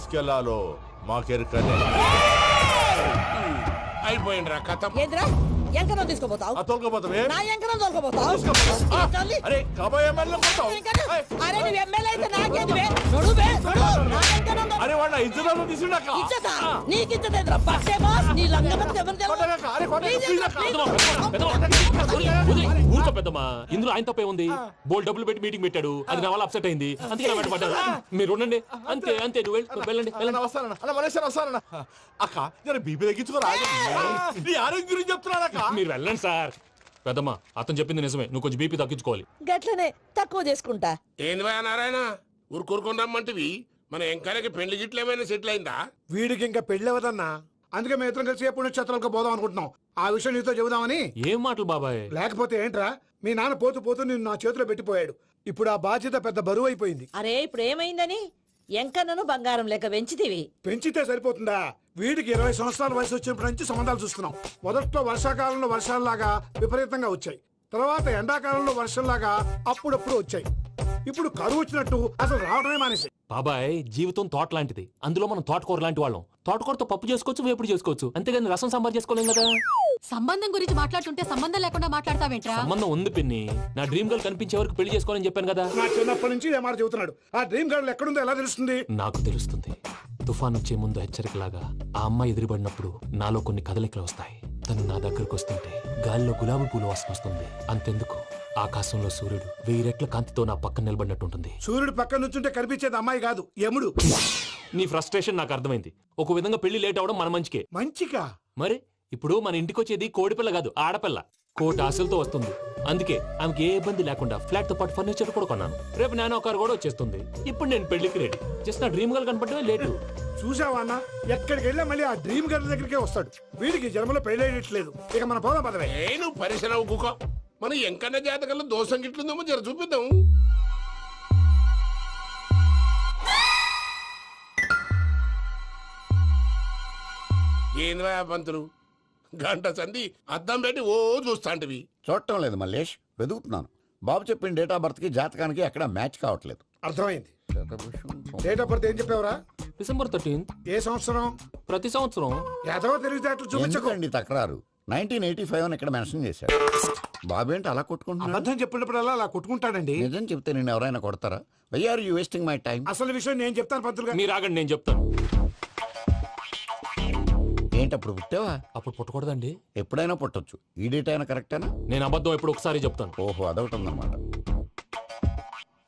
తీసుకెళ్లాలో మాకెరకనే. అయిపోయిండ్రా కథ. ఏంద్రా ఎంకరం తీసుకోపోతావు? తోలుకోపోతావే? నా ఎంకరం తోలుకోపోతావు? అరే కాబోయే ఎమ్మెల్యే కొడతావు. అరే నువ్వు ఎమ్మెల్యే అయితే నాకేంటివే? నడువే నడు. నా ఎంకరం తోలు. అరే వాడు ఇజ్జత్ తీసుకున్నాక ఇజ్జతా? నీకు ఇజ్జత ఏంద్రా? పక్షే బాస్ నీ లంగమతి ఎవరు ఊరుకో పెద్దమ్మా, ఇందులో ఆయన తప్పే ఉంది. బోల్ డబ్బులు పెట్టి మీటింగ్ పెట్టాడు, అది నా వల్ల అప్సెట్ అయింది, అందుకే నా వెంట పడ్డాడు. మీరు ఉండండి, అంతే అంతే. నువ్వు వెళ్ళండి వెళ్ళండి. వస్తానన్నా అలా మలేషియా వస్తానన్నా. అక్క జర బీపీ తగ్గించుకోరా. నీ ఆరోగ్యం గురించి చెప్తున్నాను అక్క. మీరు వెళ్ళండి సార్. పెద్దమ్మా అతను చెప్పింది నిజమే, నువ్వు కొంచెం బీపీ తగ్గించుకోవాలి. గట్లనే తక్కువ చేసుకుంటా. ఏంది భయ నారాయణ ఊరుకూరుకొని రమ్మంటివి? మన ఎంకాయకి పెళ్లి గిట్లు ఏమైనా సెటిల్ అయిందా? వీడికి ఇంకా పెళ్ళవదన్నా, అందుకే మేము ఇద్దరం కలిసి పుణ్యక్షేత్రాలకు పోదాం అనుకుంటున్నాం. ఆ విషయం నీతో చెబుదామని. ఏం మాటలు బాబాయ్? లేకపోతే ఏంట్రా, మీ నాన్న పోతూ పోతూ నిన్ను నా చేతిలో పెట్టిపోయాడు. ఇప్పుడు ఆ బాధ్యత పెద్ద బరువు అయిపోయింది. అరే ఇప్పుడు ఏమైందని? ఎంకన్నను బంగారం లెక్క పెంచితివి. పెంచితే సరిపోతుందా? వీడికి 20 సంవత్సరాల వయసు వచ్చినప్పటి నుంచి సంబంధాలు చూస్తున్నాం. మొదట్లో వర్షాకాలంలో వర్షాలలాగా విపరీతంగా వచ్చాయి, తర్వాత ఎండాకాలంలో వర్షంలాగా అప్పుడప్పుడు వచ్చాయి. ఇప్పుడు కరువు వచ్చినట్టు అసలు రావడమే మానేసి. బాబాయ్ జీవితం తోట లాంటిది, అందులో మనం తోటకూర లాంటి వాళ్ళం. తోటకూరతో పప్పు చేసుకోవచ్చు, వేపుడు చేసుకోవచ్చు, అంతేగాని రసం సాంబార్ చేసుకోలేం కదా. సంబంధం గురించి మాట్లాడుతుంటే సంబంధం లేకుండా మాట్లాడతావేంట్రా? సంబంధం ఉంది పిన్ని, నా డ్రీమ్ గర్ల్ కనిపించే వరకు పెళ్లి చేసుకోవాలని చెప్పాను కదా. నా చిన్నప్పటి నుంచి ఏ మాట చెబుతున్నాడు. ఆ డ్రీమ్ గర్ల్ ఎక్కడుందో ఎలా తెలుస్తుంది? నాకు తెలుస్తుంది. తుఫాన్ వచ్చే ముందు హెచ్చరికలాగా ఆ అమ్మాయి ఎదురుపడినప్పుడు నాలో కొన్ని కదలికలు వస్తాయి. తను నా దగ్గరకు వస్తుంటే గాలిలో గులాబీ పూలు వాసన వస్తుంది. అంతెందుకు, ఆకాశంలో సూర్యుడు 1000 రెట్ల కాంతితో నా పక్కన నిలబడినట్టుంటుంది. సూర్యుడు పక్కన నుంచుంటే కనిపించేది అమ్మాయి కాదు, యముడు. నీ ఫ్రస్ట్రేషన్ నాకు అర్థమైంది. ఒక విధంగా పెళ్లి లేట్ అవడం మన మంచికే. మంచిగా? మరి ఇప్పుడు మన ఇంటికి వచ్చేది కోడిపిల్ల కాదు, ఆడపిల్ల. కోటి ఆశలతో వస్తుంది. అందుకే ఆమెకి ఏ ఇబ్బంది లేకుండా ఫ్లాట్ తో పాటు ఫర్నిచర్ కూడా కొన్నాను. రేపు నానో కారు కూడా వచ్చేస్తుంది. ఇప్పుడు నేను పెళ్లికి రెడీ. జస్ట్ నా డ్రీమ్ గర్ల్ కనపడమే లేటు. చూసావా అన్న, ఎక్కడికి వెళ్ళా మళ్ళీ ఆ డ్రీమ్ గర్ల్ దగ్గరికే వస్తాడు. వీడికి జన్మలో పెళ్ళేయట్లేదు. ఇక మన పోదాం పదవే. నేను పరిశ్రమ కుక మన ఎంకన్న జాతకంలో దోషం గిట్లుందేమో జర చూపిద్దాం. ఏంది భయ పంతులు, గంట సంధి అద్దం పెట్టి ఓ చూస్తాంటివి. చూడటం లేదు మల్లేష్, వెతుకుతున్నాను. బాబు చెప్పిన డేట్ ఆఫ్ బర్త్ కి జాతకానికి ఎక్కడ మ్యాచ్ కావట్లేదు. అర్థమైంది. డేట్ ఆఫ్ బర్త్ ఏం చెప్పావురా? December 13th. ఏ సంవత్సరం? ప్రతి సంవత్సరం. ఎదవ తెలివితేటలు చూపించకండి. ఎందుకండి తక్రారు? 1985 అని ఇక్కడ మెన్షన్ చేశాడు. బాబు ఏంటి అలా కొట్టుకుంటున్నా? అబద్ధం చెప్పినప్పుడల్లా అలా కొట్టుకుంటాడండి. నిజం చెప్తే నేను ఎవరైనా కొడతారా? Why are you wasting my time? అసలు విషయం నేను చెప్తాను పంతులు గారు. మీరు ఆగండి, నేను చెప్తాను. ఏంటి అప్పుడు పుట్టావా? అప్పుడు పుట్టకూడదండి. ఎప్పుడైనా పుట్టొచ్చు. ఈ డేట్ అయినా కరెక్టేనా? నేను అబద్ధం ఎప్పుడు ఒకసారి చెప్తాను. ఓహో, అదొకటి ఉందన్నమాట.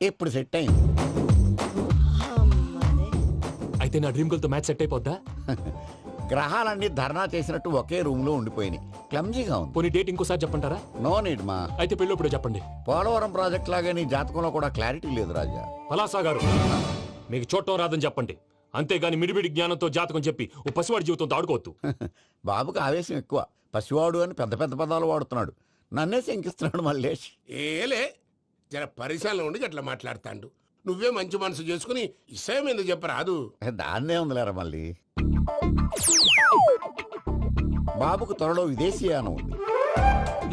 ఎప్పుడు సెట్ అయింది? అయితే నా డ్రీమ్ గర్ల్ తో మ్యాచ్ సెట్ అయిపోద్దా? గ్రహాలన్నీ ధర్నా చేసినట్టు ఒకే రూమ్ లో ఉండిపోయినాయి. క్లమ్జీగా ఉంది. పోనీ డేట్ ఇంకోసారి చెప్పంటారా? నో నీడ్ మా. అయితే పెళ్ళి ఇప్పుడు చెప్పండి. పోలవరం ప్రాజెక్ట్ లాగే నీ జాతకంలో కూడా క్లారిటీ లేదు రాజా. పలాసా గారు, మీకు చూడటం రాదని చెప్పండి, అంతేగాని మిడిమిడి జ్ఞానంతో జాతకం చెప్పి ఓ పసివాడి జీవితంతో ఆడుకోవద్దు. బాబుకి ఆవేశం ఎక్కువ. పసివాడు అని పెద్ద పెద్ద పదాలు వాడుతున్నాడు. నన్నే శంకిస్తున్నాడు మల్లేష్. ఏలే జర పరిశ్రమలో ఉండి గట్లా మాట్లాడతాండు. నువ్వే మంచి మనసు చేసుకుని ఇష్టం ఎందుకు చెప్పరాదు? దాన్నే ఉందిలేరా మళ్ళీ. బాబుకు త్వరలో విదేశీయానం ఉంది.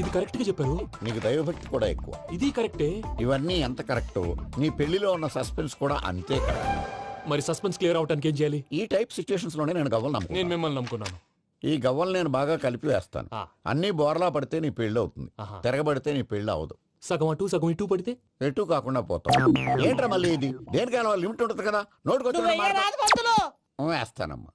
ఇది కరెక్ట్ గా చెప్పారు. నీకు దైవభక్తి కూడా ఎక్కువ. ఇది కరెక్టే. ఇవన్నీ ఎంత కరెక్టో నీ పెళ్లిలో ఉన్న సస్పెన్స్ కూడా అంతే కరెక్ట్. మరి సస్పెన్స్ క్లియర్ అవడానికి ఏం చేయాలి? ఈ టైప్ సిచ్యువేషన్స్ లోనే నేను గవ్వలు నేను నమ్ముకున్నాను. మిమ్మల్ని నమ్ముకున్నాను. ఈ గవ్వలు నేను బాగా కలిపి వేస్తాను. అన్ని బోర్లా పడితే నీ పెళ్లి అవుతుంది, తిరగబడితే నీ పెళ్లి అవదు. సగం అటు సగం ఇటు పడితే ఎటు కాకుండా పోతాం. ఏంట్రా మళ్ళీ ఇది? దేనికైనా లిమిట్ ఉంటుంది కదా. నోటుకొచ్చి పంతులు వేస్తానమ్మా.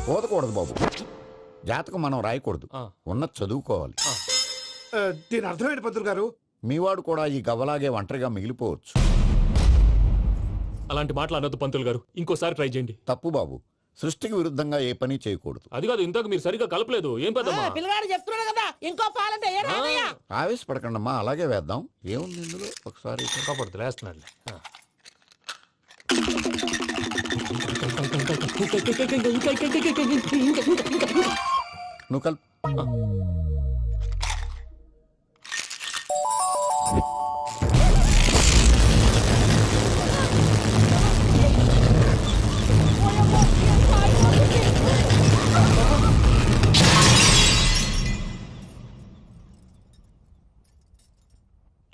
పోదకూడదు బాబు. జాతకం మనం రాయకూడదు, ఉన్నది చదువుకోవాలి. దీని అర్థమైంది పంతులు గారు. మీవాడు కూడా ఈ గవ్వలాగే ఒంటరిగా మిగిలిపోవచ్చు. అలాంటి మాటలు అనొద్దు పంతులు గారు, ఇంకోసారి ట్రై చేయండి. తప్పు బాబు. సృష్టికి విరుద్ధంగా ఏ పని చేయకూడదు. అది కాదు, ఇంతకు మీరు సరిగ్గా కలపలేదు. ఏం పెద్దమ్మా? పిల్లగాడు చెప్తున్నాడు కదా, ఇంకో పాలంటే ఏ రాదయ్యా. ఆవేశపడకండమ్మా, అలాగే వేద్దాం. ఏముంది ఇందులో? ఒకసారి కాపాడుతు లేస్తున్నాడు. నువ్వు కలుపు.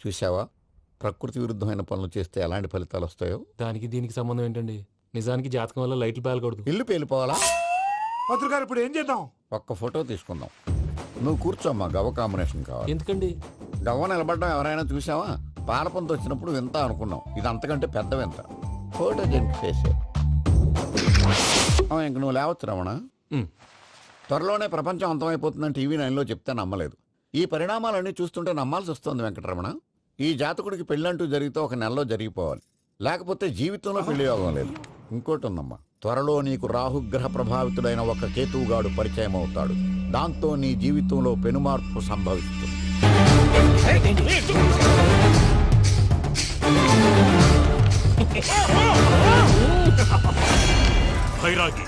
చూసావా ప్రకృతి విరుద్ధమైన పనులు చేస్తే ఎలాంటి ఫలితాలు వస్తాయో. దానికి దీనికి సంబంధం ఏంటండి? నిజానికి జాతకం వల్ల లైట్లు పేలకూడదు. ఇల్లు పేలిపోవాలా? పంతులు గారు ఇప్పుడు ఏం చేద్దాం? ఒక్క ఫోటో తీసుకుందాం. నువ్వు కూర్చోమ్మా, గవ్వ కాంబినేషన్ కావాలి. ఎందుకండి? గవ్వ నిలబడడం ఎవరైనా చూసావా? పాలపంత వచ్చినప్పుడు వింత అనుకున్నాం, ఇది అంతకంటే పెద్ద వింత. ఫోటో జెంట్ చేసే ఇంక నువ్వు లేవచ్చు రమణ. త్వరలోనే ప్రపంచం అంతమైపోతుందని టీవీ 9లో చెప్తే నమ్మలేదు. ఈ పరిణామాలన్నీ చూస్తుంటే నమ్మాల్సి వస్తుంది వెంకటరమణ. ఈ జాతకుడికి పెళ్ళంటూ జరిగితే ఒక నెలలో జరిగిపోవాలి, లేకపోతే జీవితంలో పెళ్లి యోగం లేదు. ఇంకోటి ఉందమ్మా, త్వరలో నీకు రాహుగ్రహ ప్రభావితుడైన ఒక కేతువుగాడు పరిచయం అవుతాడు. దాంతో నీ జీవితంలో పెనుమార్పు సంభవిస్తుంది. భైరాగి,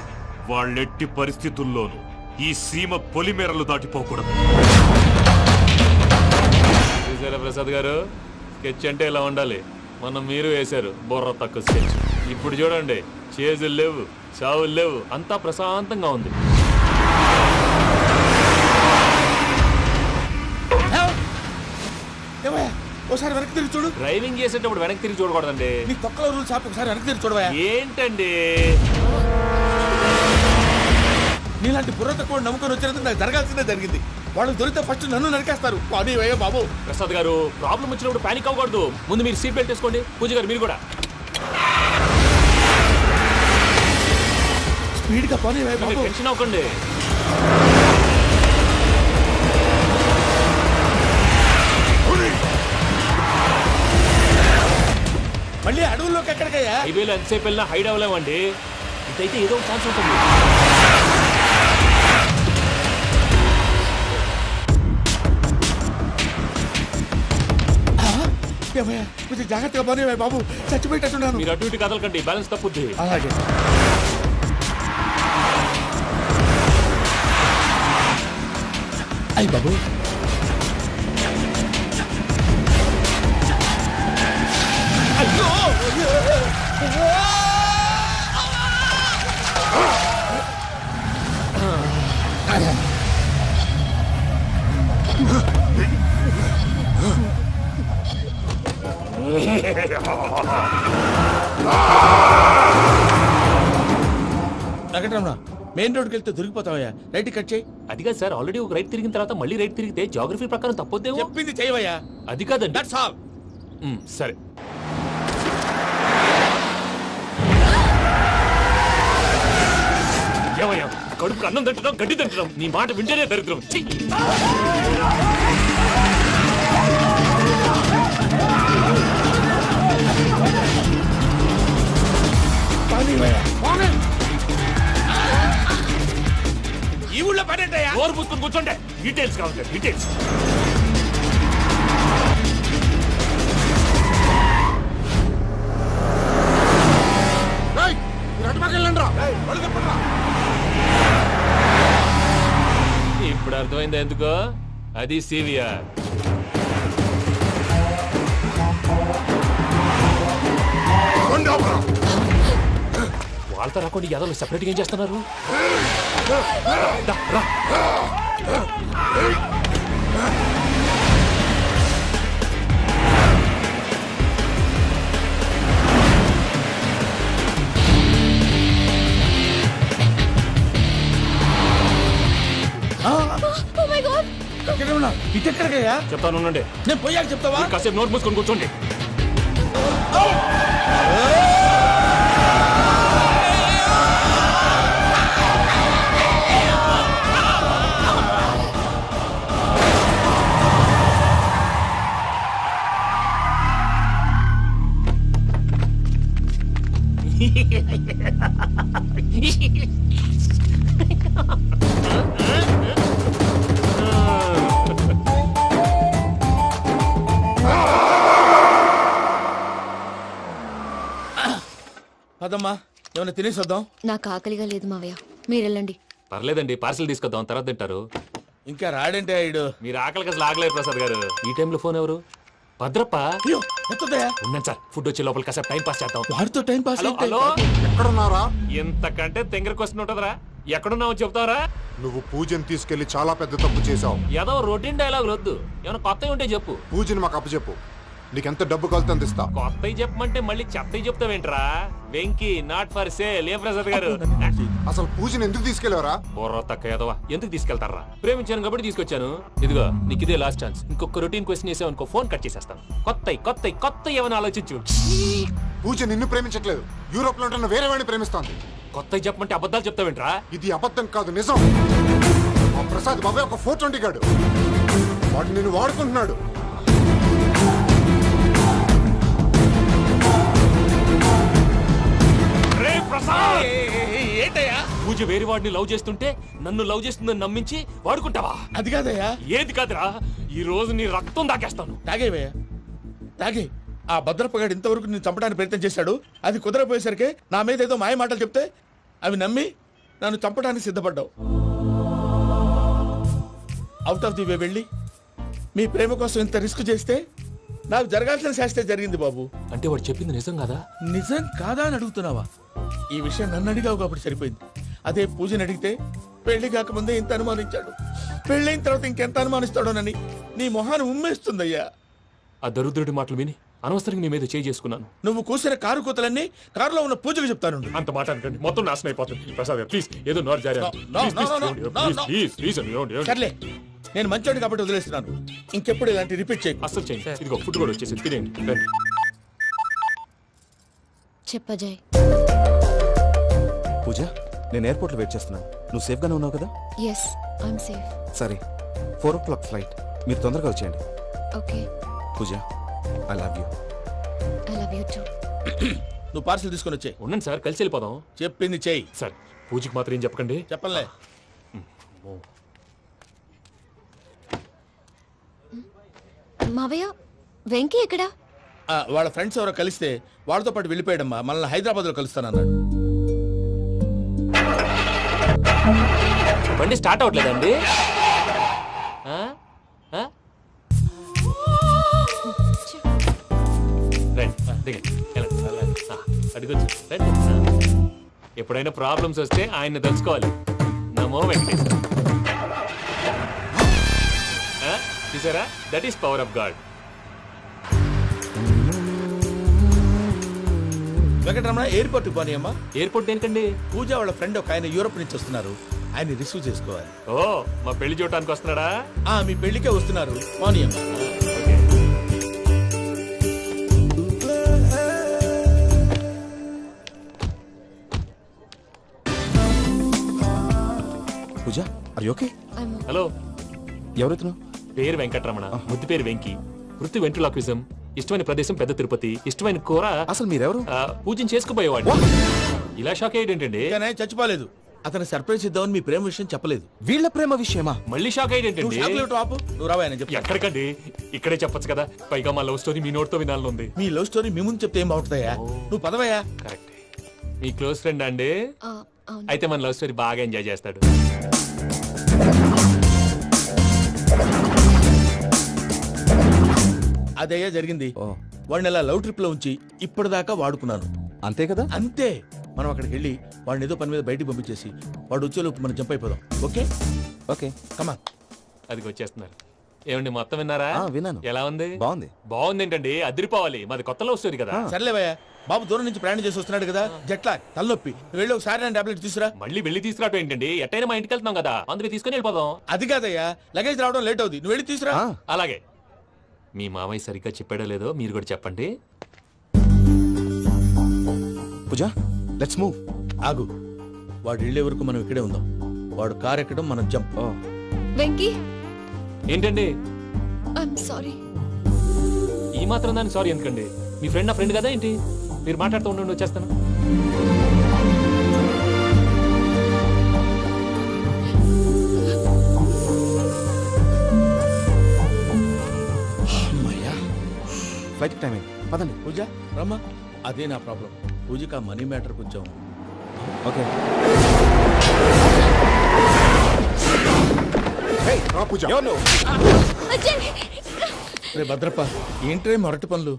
వాళ్ళెట్టి పరిస్థితుల్లోనూ ఈ సీమ పొలిమేరలు దాటిపోకూడదు. చూసారా ప్రసాద్ గారు, స్కెచ్ అంటే ఇలా ఉండాలి. మనం మీరు వేశారు బుర్ర తక్కువ స్కెచ్. ఇప్పుడు చూడండి, చేజులు లేవు, చావులు లేవు, అంతా ప్రశాంతంగా ఉంది. ఒకసారి వెనక్కి తిరిగి చూడు. డ్రైవింగ్ చేసేటప్పుడు వెనక్కి తిరిగి చూడకూడదండి. నీ తొక్కలో రూల్స్ ఆపి ఒకసారి వెనక్కి తిరిగి చూడవా. ఏంటండి నీలాంటి బుర్ర తక్కువ నమ్ముకొని వచ్చినందుకు నాకు జరగాల్సిందే జరిగింది. వాళ్ళు దొరికితే ఫస్ట్ నన్ను నరికేస్తారు. పానీ వయ్యా బాబు. ప్రసాద్ గారు, ప్రాబ్లం వచ్చినప్పుడు పానిక్ అవ్వకూడదు. ముందు మీరు సీట్ బెల్ట్ వేసుకోండి. పూజ గారు మీరు కూడా స్పీడ్ గా పానీ వయ్యా బాబు. టెన్షన్ అవ్వకండి. మళ్ళీ అడవుల్లోకి ఎక్కడికయ్యా? హైవేలో ఎంతసేపు వెళ్ళినా హైడ్ అవ్వలేమండి. ఇదైతే ఏదో ఒక ఛాన్స్ ఉంటుంది. కొంచెం జాగ్రత్తగా పని బాబు, చచ్చిపోయేటట్టున్నాను. మీరు అటు ఇటు కదలకండి, బ్యాలెన్స్ తప్పుద్ది. అలాగే. అయ్యి బాబు, వెంకటరమణ, మెయిన్ రోడ్కి వెళ్తే దొరికిపోతావయ్యా. రైట్ కట్ చేయి. అది కాదు సార్, ఆల్రెడీ ఒక రైట్ తిరిగిన తర్వాత మళ్ళీ రైట్ తిరిగితే జాగ్రఫీ ప్రకారం తప్పొద్దేమో. చెప్పింది చేయవయ్యా. అది కాదండి. That's all. సరే. ఏమయ్యా, కడుపుకు అన్నం తింటున్నాం, గడ్డి తింటున్నాం, నీ మాట వింటేనే దరిద్రం. ఈ ఊళ్ళో పడేటయ్యా. ఓరు పుస్తకం కూర్చోండి. డీటెయిల్స్ కావాలి, డీటెయిల్స్. ఇప్పుడు అర్థమైంది ఎందుకో. అది సివిఆర్. వాళ్ళతో రాకుండా యాదవ్ సెపరేట్గా ఏం చేస్తున్నారు? ఇటెక్కడికయ్యా? చెప్తాను ఉండండి. నేను పోయాక చెప్తావా? కాసేపు నోట్ మూసుకొని కూర్చోండి. పదమ్మా, ఏమైనా తినేసి వద్దాం. నాకు ఆకలిగా లేదు మావయ్య, మీరు వెళ్ళండి. పర్లేదండి, పార్సిల్ తీసుకొద్దాం, తర్వాత తింటారు. ఇంకా రాడంటే ఆయుడు. మీరు ఆకలికి అసలు ఆగలేదు ప్రసాద్ గారు. ఈ టైంలో ఫోన్ ఎవరు? భద్రప్ప. అయ్యో, ఎత్తదయ్యా. ఉన్నాను సార్, ఫుడ్ వచ్చే లోపల కాసేపు టైం పాస్ చేద్దాం. వాడితో టైం పాస్. హలో హలో, ఎక్కడున్నారా? ఇంతకంటే తెంగర క్వశ్చన్ ఉంటుందిరా. ఎక్కడున్నావు చెప్తావరా? నువ్వు పూజని తీసుకెళ్లి చాలా పెద్ద తప్పు చేశావు. ఏదో రొటీన్ డైలాగ్ వద్దు, ఏమైనా కొత్తవి ఉంటే చెప్పు. పూజని మాకు అప్పచెప్పు. నీకెంత డబ్బు కావాలంత అంత ఇస్తా. కొత్తవి చెప్పమంటే మళ్ళీ చెత్తవి చెప్తావేంట్రా? Venky not for sale. ఏ ప్రసాద్ గారు అసలు పూజని ఎందుకు తీసుకెళ్లేవరా? బుర్ర తక్క ఏదవా, ఎందుకు తీసుకెళ్తారా? ప్రేమించాను కాబట్టి తీసుకొచ్చాను. ఇదిగో నీకు ఇదే లాస్ట్ ఛాన్స్. ఇంకొక రొటీన్ క్వశ్చన్ చేసావు అనుకో, ఫోన్ కట్ చేసేస్తాను. కొత్త ఏమైనా ఆలోచించు. పూజ నిన్ను ప్రేమించట్లేదు, యూరోప్ లో ఉంటున్న వేరే వాడిని ప్రేమిస్తోంది. కొత్తవి చెప్పమంటే అబద్ధాలు చెప్తావేంట్రా? ఇది అబద్ధం కాదు, నిజం. ఆ ప్రసాద్ బాబాయ్ ఒక 420 గాడు, వాడు నిన్ను వాడుకుంటున్నాడు. రే ప్రసాద్, ఏంటయ్యా? పూజ వేరే వాడిని లవ్ చేస్తుంటే నన్ను లవ్ చేస్తుందని నమ్మించి వాడుకుంటావా? అది కాదయ్యా. ఏది కాదురా, ఈ రోజు నీ రక్తం దాకేస్తాను. తాగేవయ్యా, తాగే. ఆ భద్రప్పగాడు ఇంతవరకు నేను చంపడానికి ప్రయత్నం చేశాడు. అది కుదరపోయేసరికి నా మీద ఏదో మాయ మాటలు చెప్తే అవి నమ్మి నన్ను చంపడానికి సిద్ధపడ్డావు. అవుట్ ఆఫ్ ది వే వెళ్ళి మీ ప్రేమ కోసం ఇంత రిస్క్ చేస్తే నాకు జరగాల్సిన శాస్త్రే జరిగింది బాబు. అంటే వాడు చెప్పింది నిజం కదా? నిజం కాదా అని అడుగుతున్నావా? ఈ విషయం నన్ను అడిగావు కాబట్టి సరిపోయింది. అదే పూజని అడిగితే పెళ్లి కాకముందే ఇంత అనుమానించాడు, పెళ్ళైన తర్వాత ఇంకెంత అనుమానిస్తాడోనని నీ మొహాన్ని ఉమ్మేస్తుందయ్యా. ఆ దరిద్రుడి మాటలు విని అనవసరంగా నీ మీద చేయి చేసుకున్నాను. నువ్వు కూసిన కారు కూతలన్నీ కారులో ఉన్న పూజకు చెప్తాను. అంత మాట అనకండి, మొత్తం నాశనం అయిపోతుంది. ప్రసాద్ గారు ప్లీజ్, ఏదో నోరు జారీ. సర్లే, నేను మంచోడు కాబట్టి వదిలేస్తున్నాను. ఇంకెప్పుడు ఇలాంటి రిపీట్ చేయకు. అసలు చేయండి. ఇదిగో ఫుడ్ కూడా వచ్చేసి తినేయండి. రండి. చెప్పజాయ్. పూజ, నేను ఎయిర్పోర్ట్లో వెయిట్ చేస్తున్నాను. నువ్వు సేఫ్గానే ఉన్నావు కదా? Yes, I'm safe. సరే, 4 o'clock ఫ్లైట్. మీరు తొందరగా వచ్చేయండి. Okay. Pooja, I love you. I love you too. నువ్వు పార్సల్ తీసుకొని వచ్చే. ఉండండి సార్, కలిసి వెళ్ళిపోదాం. చెప్పింది చెయ్యి. సార్, పూజకి మాత్రం ఏం చెప్పకండి. చెప్పలే. మావయ్య, వెంకీ ఎక్కడా? వాళ్ళ ఫ్రెండ్స్ ఎవరో కలిస్తే వాళ్ళతో పాటు వెళ్ళిపోయాడమ్మా. మనల్ని హైదరాబాద్ లో కలుస్తానన్నాడు. బండి స్టార్ట్ అవ్వట్లేదండి. అడుగొచ్చు. ఎప్పుడైనా ప్రాబ్లమ్స్ వస్తే ఆయన్ని తెలుసుకోవాలి. నమో వెంకటేశ్వర. చూసారా, that is power of God. Venkataramana, airport పోనీ అమ్మా. ఎయిర్పోర్ట్ ఏంటండి? పూజ వాళ్ళ ఫ్రెండ్ ఒక ఆయన యూరోప్ నుంచి వస్తున్నారు, ఆయన రిసీవ్ చేసుకోవాలి. ఓ, మా పెళ్లి చూడటానికి వస్తున్నాడా? మీ పెళ్లికే వస్తున్నారు. పోనీ అమ్మా. పూజ, ఆర్ యు ఓకే? హలో, ఎవరైతున్నావు? పేరు వెంకటరమణ, ముద్దు పేరు వెంకీ, వృత్తి వెంట్రులాక్విజం, ఇష్టమైన ప్రదేశం పెద్ద తిరుపతి, ఇష్టమైన కూర. అసలు మీరెవరు? పూజను చేసుకుపోయేవాడు. ఇలా షాక్ అయ్యేటండి. చచ్చిపోలేదు. అతను సర్ప్రైజ్ ఇద్దామని మీ ప్రేమ విషయం చెప్పలేదు. వీళ్ళ ప్రేమ విషయమా? మళ్ళీ షాక్ అయ్యేటండి. నువ్వు రావాయని చెప్పి. ఎక్కడికండి, ఇక్కడే చెప్పొచ్చు కదా. పైగా మా లవ్ స్టోరీ మీ నోటితో వినాలని ఉంది. మీ లవ్ స్టోరీ మీ ముందు చెప్తే ఏం బాగుంటుందయ్యా? నువ్వు పదవయ్యా. కరెక్ట్. మీ క్లోజ్ ఫ్రెండ్ అండి? అయితే మన లవ్ స్టోరీ బాగా ఎంజాయ్ చేస్తాడు. అదయ్యా జరిగింది. వాడిని అలా లవ్ ట్రిప్ లో ఉంచి ఇప్పటిదాకా వాడుకున్నాను. అంతే కదా? అంతే. మనం అక్కడికి వెళ్ళి వాడిని ఏదో పని మీద బయటికి పంపించేసి వాడు వచ్చేలోపు మనం జంప్ అయిపోదాం. ఓకే ఓకే, కమా. అది వచ్చేస్తున్నారు. ఏమండి, మొత్తం విన్నారా? విన్నాను. ఎలా ఉంది? బాగుంది. బాగుంది ఏంటండి, అదిరిపోవాలి. మాది కొత్త లవ్ స్టోరీ కదా. సర్లేవయ్యా, బాబు దూరం నుంచి ప్రయాణం చేసి వస్తున్నాడు కదా, జట్లా తలనొప్పి. వెళ్ళి ఒకసారి నా టాబ్లెట్ తీసుకురా. మళ్ళీ వెళ్ళి తీసుకురావటం ఏంటండి? ఎట్టైనా మా ఇంటికి వెళ్తున్నాం కదా, అందుకే తీసుకుని వెళ్ళిపోదాం. అది కాదయ్యా, లగేజ్ రావడం లేట్ అవుతుంది. నువ్వు వెళ్ళి తీసుకురా. అలాగే. మీ మామయ్య సరిగ్గా చెప్పాడో లేదో మీరు కూడా చెప్పండి. పూజ, లెట్స్ మూవ్. ఆగు, వాడు వెళ్ళే వరకు మనం ఇక్కడే ఉందాం. వాడు కార్ ఎక్కడం, మనం జంప్. వెంకీ, ఏంటండి? I'm sorry. ఈ మాత్రం దాన్ని సారీ ఎందుకండి? మీ ఫ్రెండ్ నా ఫ్రెండ్ కదా ఏంటి? మీరు మాట్లాడుతూ ఉండండి, వచ్చేస్తాను. ఫ్లైట్ టైం అయింది, పదండి. పూజ రమ్మా. అదే నా ప్రాబ్లం. పూజకి ఆ మనీ మ్యాటర్ కొంచెం. ఓకే. పూజ, రే భద్రప్ప, ఏంట్రే మొరటి పనులు?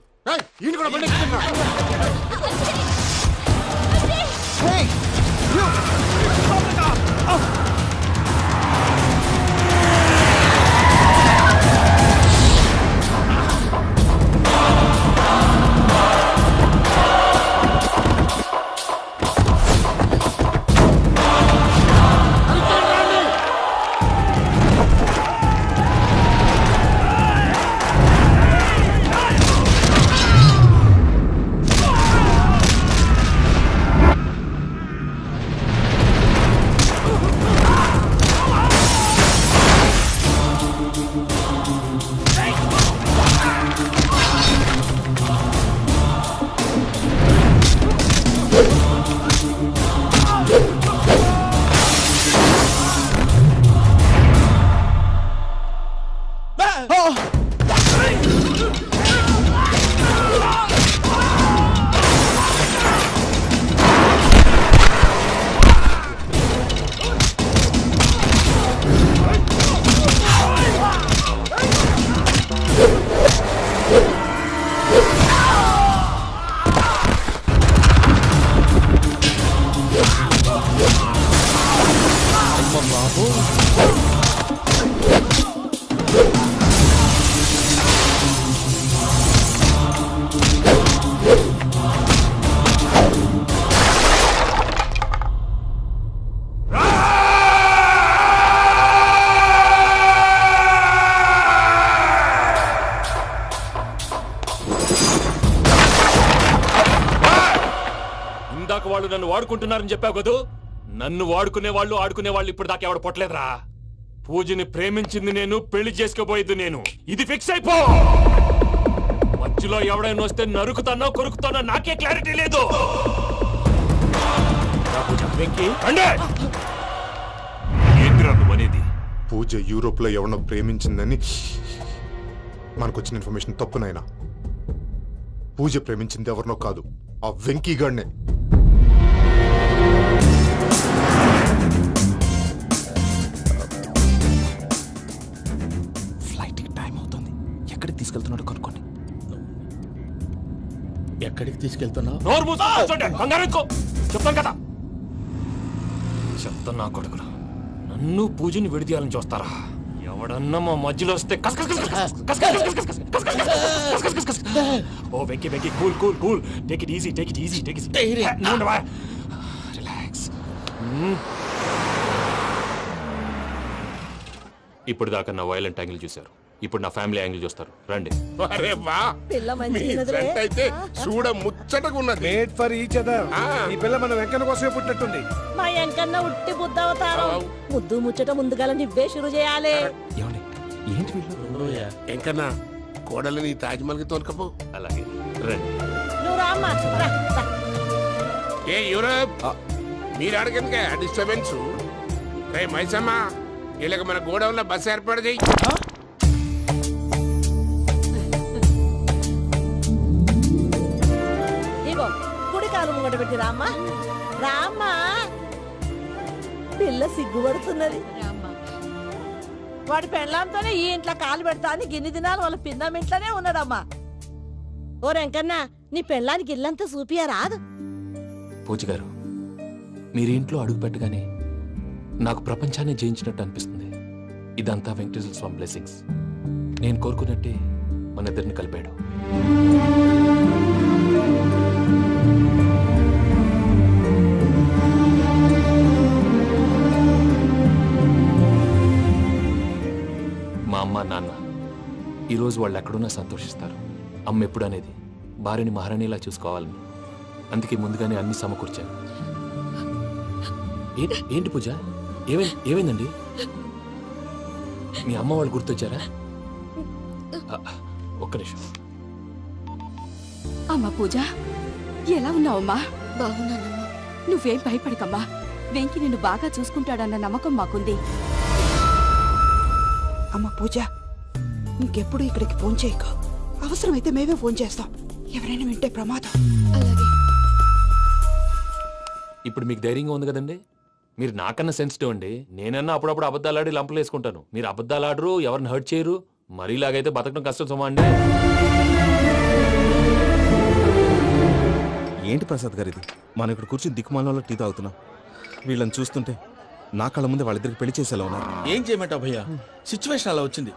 ఇందాక వాళ్ళు నన్ను వాడుకుంటున్నారని చెప్పావు కదూ. నన్ను వాడుకునే వాళ్ళు ఆడుకునే వాళ్ళు ఇప్పుడు దాకా ఎవడ పొట్టలేదురా. పూజని ప్రేమించింది నేను, పెళ్లి చేసుకోబోయేది నేను. ఇది ఫిక్స్ అయిపో. మధ్యలో ఎవడైనా వస్తే నరుకుతానో కొరుకుతానో నాకే క్లారిటీ లేదు. ఏంటిరా నువ్వు అనేది? పూజ యూరోప్ లో ఎవరినో ప్రేమించిందని మనకొచ్చిన ఇన్ఫర్మేషన్ తప్పునైనా. పూజ ప్రేమించింది ఎవరినో కాదు, ఆ వెంకీ గాడినే. ఫ్లైట్ టైం అవుతుంది. ఎక్కడికి తీసుకెళ్తున్నాడో కనుక్కోండి. ఎక్కడికి తీసుకెళ్తున్నావు? నోరు మూసుకొని కూర్చోండి. కంగారు ఎక్కు. చెప్తాను కదా. చెప్తాను నా కొడుకులు. నన్ను పూజని విడిదీయాలని చూస్తారా? ఎవడన్నా మా మధ్యలో వస్తే ఓ Venky Venky cool cool cool. Take it easy, take it easy, take it relax. ఇప్పుడు దాకా నా వైలెంట్ యాంగిల్ చూశారు. ఇప్పుడు నా ఫ్యామిలీ యాంగిల్ చూస్తారు. రండి. అరే వా, పిల్ల మీ మంచిగున్నదిలే. జంట అయితే చూడ ముచ్చటగా ఉన్నది. Made for each other. ఈ పిల్ల మన వెంకన్న కోసమే పుట్టినట్టుంది. మా ఎంకన్నా ఉట్టి బుద్ధవతారం. ముద్దు ముచ్చట ముందుగా నువ్వే షురు చేయాలి. ఏమండి ఏంటి వీళ్ళు? ఎంకన్నా కోడలిని తాజ్మహల్ కి తోలుకపో. అలాగే రండి. నువ్వు రామ్మా, రా, రా. ఏ యూరోప్, మీరు అడగందుకే డిస్టర్బెన్స్. రే మైసమ్మ, వీళ్ళకి మన గోడౌన్ లో బస్సు ఏర్పాటు చేయి. ఇగో కుడి కాలు ముంగట పెట్టి రామ్మా, రామ్మా. పిల్ల సిగ్గుపడుతున్నది. వాడి పెళ్ళాంతోనే ఈ ఇంట్లో కాలు పెడతా అని గిన్ని దినాలు వాళ్ళ పిన్నం ఇంట్లోనే ఉన్నాడమ్మా. ఓ వెంకన్న, నీ పెళ్ళానికి ఇల్లంతా చూపియా రాదు. పూజ గారు, మీరు ఇంట్లో అడుగు పెట్టగానే నాకు ప్రపంచాన్ని జయించినట్టు అనిపిస్తుంది. ఇదంతా వెంకటేశ్వర స్వామి బ్లెస్సింగ్స్. నేను కోరుకున్నట్టే మన ఇద్దరిని కలిపాడు. మా అమ్మ నాన్న ఈరోజు వాళ్ళు ఎక్కడున్నా సంతోషిస్తారు. అమ్మ ఎప్పుడు అనేది భార్యని మహారాణిలా చూసుకోవాలని. అందుకే ముందుగానే అన్ని సమకూర్చాను. ఏంటి పూజ, ఏమైందండి? మీ అమ్మ వాళ్ళు గుర్తొచ్చారా? ఒక్క నిమిషం. అమ్మా పూజ, ఎలా ఉన్నావమ్మా? బాగున్నానమ్మా. నువ్వేం భయపడకమ్మా. వెంకి నిన్ను బాగా చూసుకుంటాడన్న నమ్మకం మాకుంది. అమ్మ పూజ, ఇంకెప్పుడు ఇక్కడికి ఫోన్ చేయకు. అవసరమైతే మేమే ఫోన్ చేస్తాం. ఎవరైనా వింటే ప్రమాదం. అలాగే. ఇప్పుడు మీకు ధైర్యంగా ఉంది కదండి. మీరు నాకన్నా సెన్సిటివ్ అండి. నేనన్నా అప్పుడప్పుడు అబద్ధాలాడి లంపలు వేసుకుంటాను. మీరు అబద్ధాలు ఆడరు, ఎవరిని హర్ట్ చేయరు. మరీలాగైతే బతకడం కష్టం సుమా అండి. ఏంటి ప్రసాద్ గారు ఇది? మనం ఇక్కడ కూర్చుని దిక్కుమాలలో టీ తాగుతున్నాం. వీళ్ళని చూస్తుంటే నా కళ్ళ ముందే వాళ్ళిద్దరికి పెళ్లి చేసేలా ఉన్నారు. ఏం చేయమంటావు భయ్యా? సిచ్యువేషన్ అలా వచ్చింది.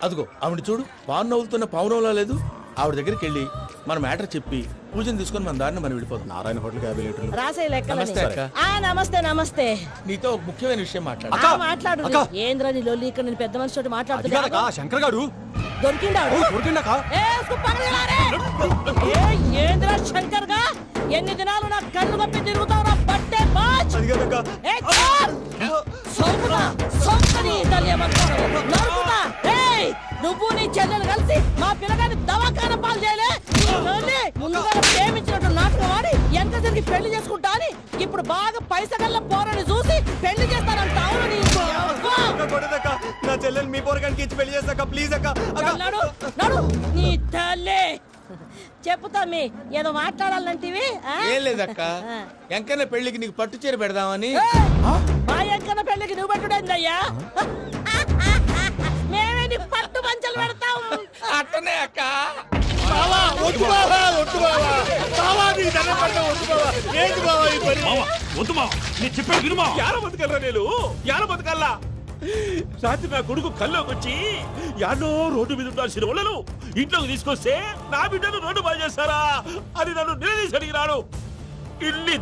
అదిగో ఆవిడ చూడు, పావు నవ్వులుతున్న పావునవ్వులా లేదు. ఆవిడ దగ్గరికి వెళ్ళి మన మ్యాటర్ చెప్పి పూజను తీసుకొని మన దారిని మనం వెళ్ళిపోతాం. నారాయణ హోటల్ 50 లీటర్లు. రాసే లెక్కలని. నమస్తే అక్క. నమస్తే నమస్తే. నీతో ఒక ముఖ్యమైన విషయం మాట్లాడు. మాట్లాడు. ఏంద్రా నీ లొల్లి? ఇక్కడ నేను పెద్ద మనిషితో మాట్లాడుతున్నా. శంకర్ గారు దొరికిందా? ఏంద్రా శంకర్ గా? ఎన్ని దినాలు నా కళ్ళు కప్పి తిరుగుతావు నా పట్టే బాచ్. నువ్వు నీ చెల్లెలు కలిసి మా పిల్లగాని దవాఖాన పాలు చేయలే. ముందుగా ప్రేమించినట్టు నాటకం ఆడి ఎంత తిరిగి పెళ్లి చేసుకుంటా అని ఇప్పుడు బాగా పైసగల్ల పోరని చూసి పెళ్లి చేస్తానంట. అవును నా చెల్లెలు మీ పోరగానికి ఇచ్చి పెళ్లి చేస్తాక ప్లీజ్ అక్క. నడు నీ తల్లి. చెప్పుతా మీ ఏదో మాట్లాడాలంటివి. ఏం లేదక్క, ఎంకన్న పెళ్లికి నీకు పట్టు చీర పెడదామని. మా ఎంకన్న పెళ్లికి నువ్వు పెట్టుడైందయ్యా? మేమే నీ పట్టు పంచలు పెడతాం. అట్టనే అక్క. వద్దు మావా, నేను చెప్పేది విను మావా. యాడ బతకల్లా నేను? యాడ బతకల్లా? రాత్రి నా కొడుకు కల్లోకి వచ్చి యాడో రోడ్డు మీద ఉండాల్సిన వాళ్ళను ఇంట్లోకి తీసుకొస్తే నా బిడ్డను రోడ్డు బాగా చేస్తారా అని నన్ను నిలదీసి అడిగినాడు. ఇల్లి